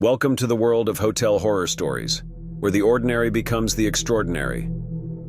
Welcome to the world of hotel horror stories, where the ordinary becomes the extraordinary,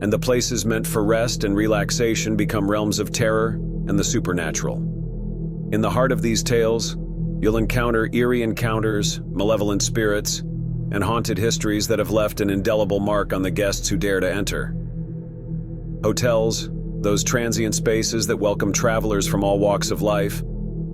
and the places meant for rest and relaxation become realms of terror and the supernatural. In the heart of these tales, you'll encounter eerie encounters, malevolent spirits, and haunted histories that have left an indelible mark on the guests who dare to enter. Hotels, those transient spaces that welcome travelers from all walks of life,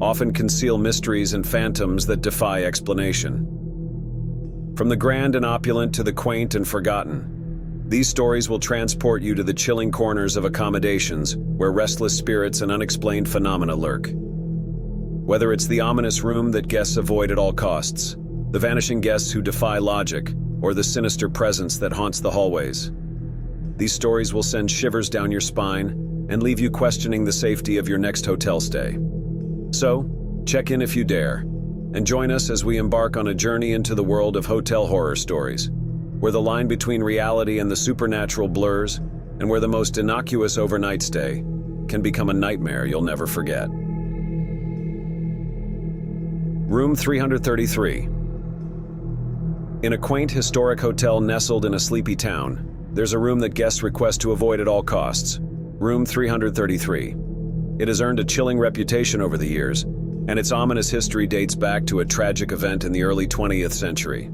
often conceal mysteries and phantoms that defy explanation. From the grand and opulent to the quaint and forgotten, these stories will transport you to the chilling corners of accommodations where restless spirits and unexplained phenomena lurk. Whether it's the ominous room that guests avoid at all costs, the vanishing guests who defy logic, or the sinister presence that haunts the hallways, these stories will send shivers down your spine and leave you questioning the safety of your next hotel stay. So, check in if you dare, and join us as we embark on a journey into the world of hotel horror stories, where the line between reality and the supernatural blurs, and where the most innocuous overnight stay can become a nightmare you'll never forget. Room 333. In a quaint historic hotel nestled in a sleepy town, there's a room that guests request to avoid at all costs. Room 333. It has earned a chilling reputation over the years, and its ominous history dates back to a tragic event in the early 20th century.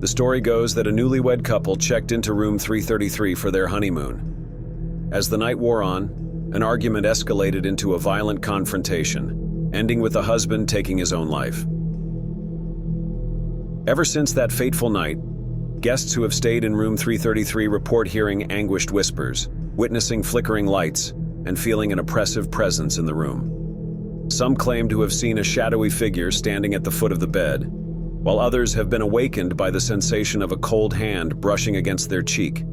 The story goes that a newlywed couple checked into room 333 for their honeymoon. As the night wore on, an argument escalated into a violent confrontation, ending with the husband taking his own life. Ever since that fateful night, guests who have stayed in room 333 report hearing anguished whispers, witnessing flickering lights, and feeling an oppressive presence in the room. Some claim to have seen a shadowy figure standing at the foot of the bed, while others have been awakened by the sensation of a cold hand brushing against their cheek.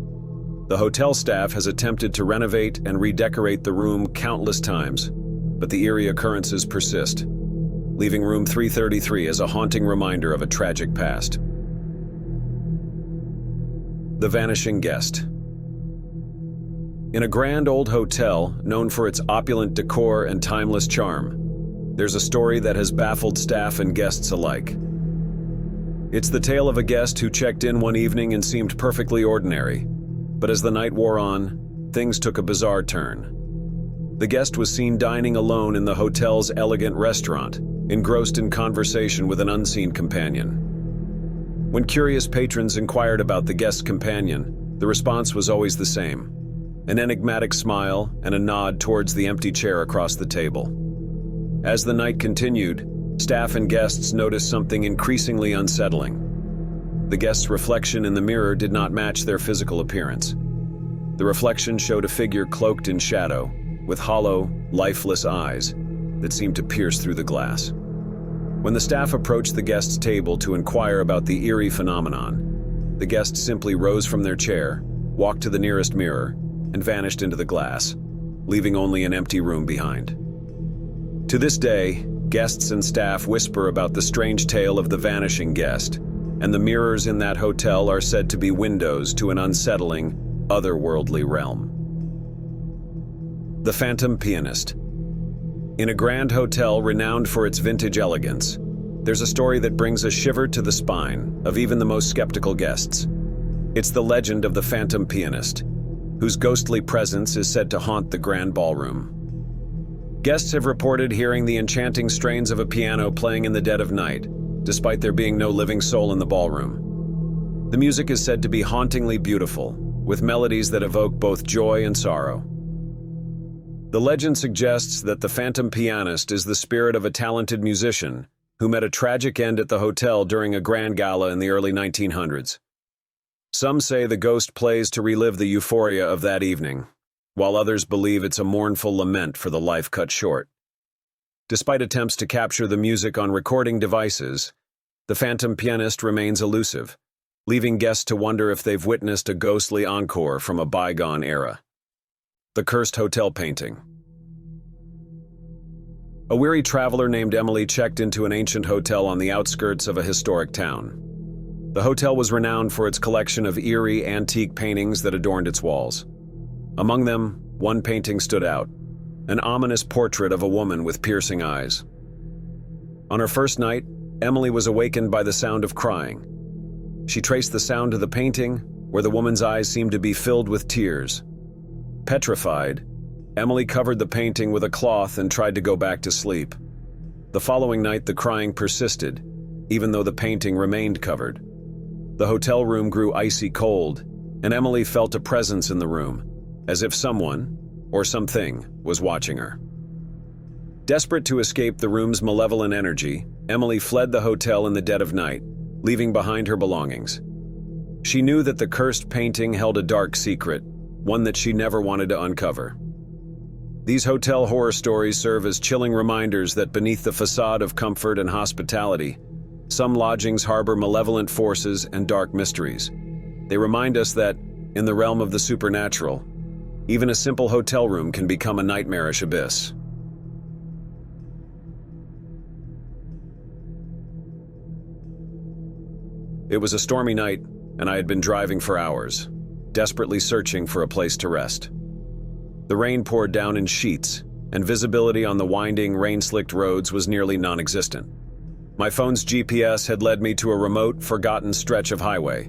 The hotel staff has attempted to renovate and redecorate the room countless times, but the eerie occurrences persist, leaving room 333 as a haunting reminder of a tragic past. The vanishing guest. In a grand old hotel known for its opulent decor and timeless charm, there's a story that has baffled staff and guests alike. It's the tale of a guest who checked in one evening and seemed perfectly ordinary, but as the night wore on, things took a bizarre turn. The guest was seen dining alone in the hotel's elegant restaurant, engrossed in conversation with an unseen companion. When curious patrons inquired about the guest's companion, the response was always the same: an enigmatic smile and a nod towards the empty chair across the table. As the night continued, staff and guests noticed something increasingly unsettling. The guest's reflection in the mirror did not match their physical appearance. The reflection showed a figure cloaked in shadow, with hollow, lifeless eyes that seemed to pierce through the glass. When the staff approached the guest's table to inquire about the eerie phenomenon, the guest simply rose from their chair, walked to the nearest mirror, and vanished into the glass, leaving only an empty room behind. To this day, guests and staff whisper about the strange tale of the vanishing guest, and the mirrors in that hotel are said to be windows to an unsettling, otherworldly realm. The Phantom Pianist. In a grand hotel renowned for its vintage elegance, there's a story that brings a shiver to the spine of even the most skeptical guests. It's the legend of the Phantom Pianist, whose ghostly presence is said to haunt the grand ballroom. Guests have reported hearing the enchanting strains of a piano playing in the dead of night, despite there being no living soul in the ballroom. The music is said to be hauntingly beautiful, with melodies that evoke both joy and sorrow. The legend suggests that the Phantom Pianist is the spirit of a talented musician who met a tragic end at the hotel during a grand gala in the early 1900s. Some say the ghost plays to relive the euphoria of that evening, while others believe it's a mournful lament for the life cut short. Despite attempts to capture the music on recording devices, the Phantom Pianist remains elusive, leaving guests to wonder if they've witnessed a ghostly encore from a bygone era. The Cursed Hotel Painting. A weary traveler named Emily checked into an ancient hotel on the outskirts of a historic town. The hotel was renowned for its collection of eerie, antique paintings that adorned its walls. Among them, one painting stood out, an ominous portrait of a woman with piercing eyes. On her first night, Emily was awakened by the sound of crying. She traced the sound to the painting, where the woman's eyes seemed to be filled with tears. Petrified, Emily covered the painting with a cloth and tried to go back to sleep. The following night, the crying persisted, even though the painting remained covered. The hotel room grew icy cold, and Emily felt a presence in the room, as if someone, or something, was watching her. Desperate to escape the room's malevolent energy, Emily fled the hotel in the dead of night, leaving behind her belongings. She knew that the cursed painting held a dark secret, one that she never wanted to uncover. These hotel horror stories serve as chilling reminders that beneath the facade of comfort and hospitality, some lodgings harbor malevolent forces and dark mysteries. They remind us that, in the realm of the supernatural, even a simple hotel room can become a nightmarish abyss. It was a stormy night, and I had been driving for hours, desperately searching for a place to rest. The rain poured down in sheets, and visibility on the winding, rain-slicked roads was nearly non-existent. My phone's GPS had led me to a remote, forgotten stretch of highway,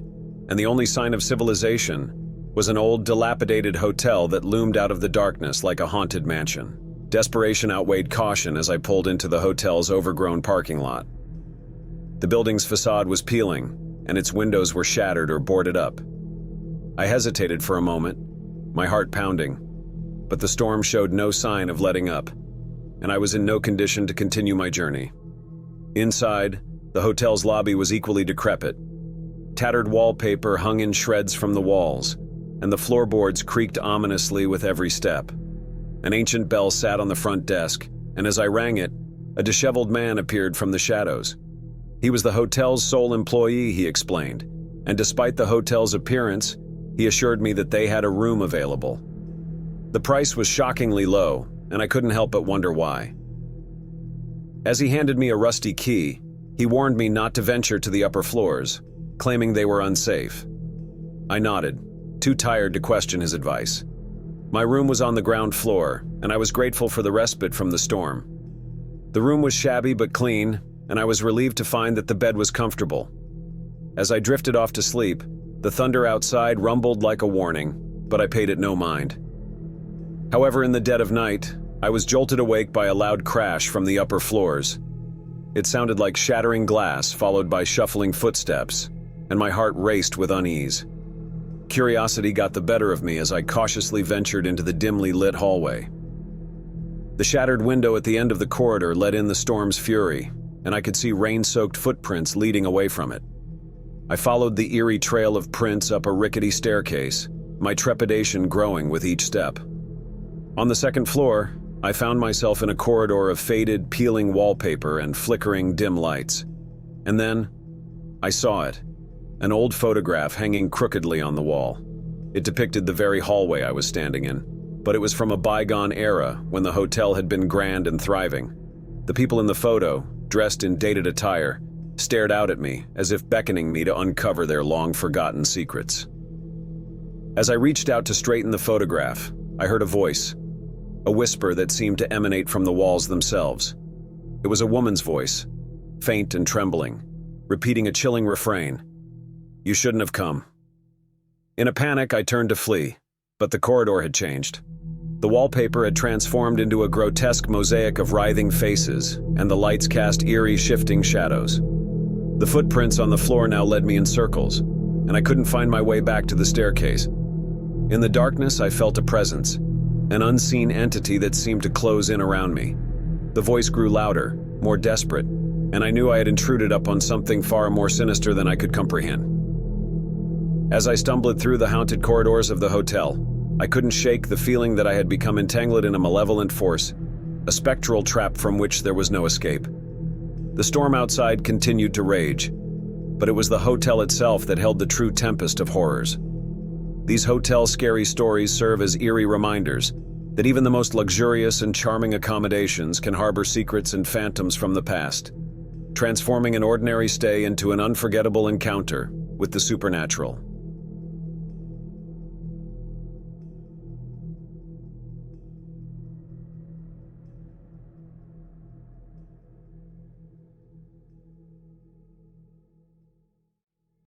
and the only sign of civilization was an old, dilapidated hotel that loomed out of the darkness like a haunted mansion. Desperation outweighed caution as I pulled into the hotel's overgrown parking lot. The building's facade was peeling, and its windows were shattered or boarded up. I hesitated for a moment, my heart pounding, but the storm showed no sign of letting up, and I was in no condition to continue my journey. Inside, the hotel's lobby was equally decrepit. Tattered wallpaper hung in shreds from the walls, and the floorboards creaked ominously with every step. An ancient bell sat on the front desk, and as I rang it, a disheveled man appeared from the shadows. He was the hotel's sole employee, he explained, and despite the hotel's appearance, he assured me that they had a room available. The price was shockingly low, and I couldn't help but wonder why. As he handed me a rusty key, he warned me not to venture to the upper floors, claiming they were unsafe. I nodded, too tired to question his advice. My room was on the ground floor, and I was grateful for the respite from the storm. The room was shabby but clean, and I was relieved to find that the bed was comfortable. As I drifted off to sleep, the thunder outside rumbled like a warning, but I paid it no mind. However, in the dead of night, I was jolted awake by a loud crash from the upper floors. It sounded like shattering glass followed by shuffling footsteps, and my heart raced with unease. Curiosity got the better of me as I cautiously ventured into the dimly lit hallway. The shattered window at the end of the corridor let in the storm's fury, and I could see rain-soaked footprints leading away from it. I followed the eerie trail of prints up a rickety staircase, my trepidation growing with each step. On the second floor, I found myself in a corridor of faded, peeling wallpaper and flickering dim lights. And then, I saw it, an old photograph hanging crookedly on the wall. It depicted the very hallway I was standing in, but it was from a bygone era when the hotel had been grand and thriving. The people in the photo, dressed in dated attire, stared out at me as if beckoning me to uncover their long-forgotten secrets. As I reached out to straighten the photograph, I heard a voice, a whisper that seemed to emanate from the walls themselves. It was a woman's voice, faint and trembling, repeating a chilling refrain. "You shouldn't have come." In a panic, I turned to flee, but the corridor had changed. The wallpaper had transformed into a grotesque mosaic of writhing faces, and the lights cast eerie, shifting shadows. The footprints on the floor now led me in circles, and I couldn't find my way back to the staircase. In the darkness, I felt a presence, an unseen entity that seemed to close in around me. The voice grew louder, more desperate, and I knew I had intruded upon something far more sinister than I could comprehend. As I stumbled through the haunted corridors of the hotel, I couldn't shake the feeling that I had become entangled in a malevolent force, a spectral trap from which there was no escape. The storm outside continued to rage, but it was the hotel itself that held the true tempest of horrors. These hotel scary stories serve as eerie reminders that even the most luxurious and charming accommodations can harbor secrets and phantoms from the past, transforming an ordinary stay into an unforgettable encounter with the supernatural.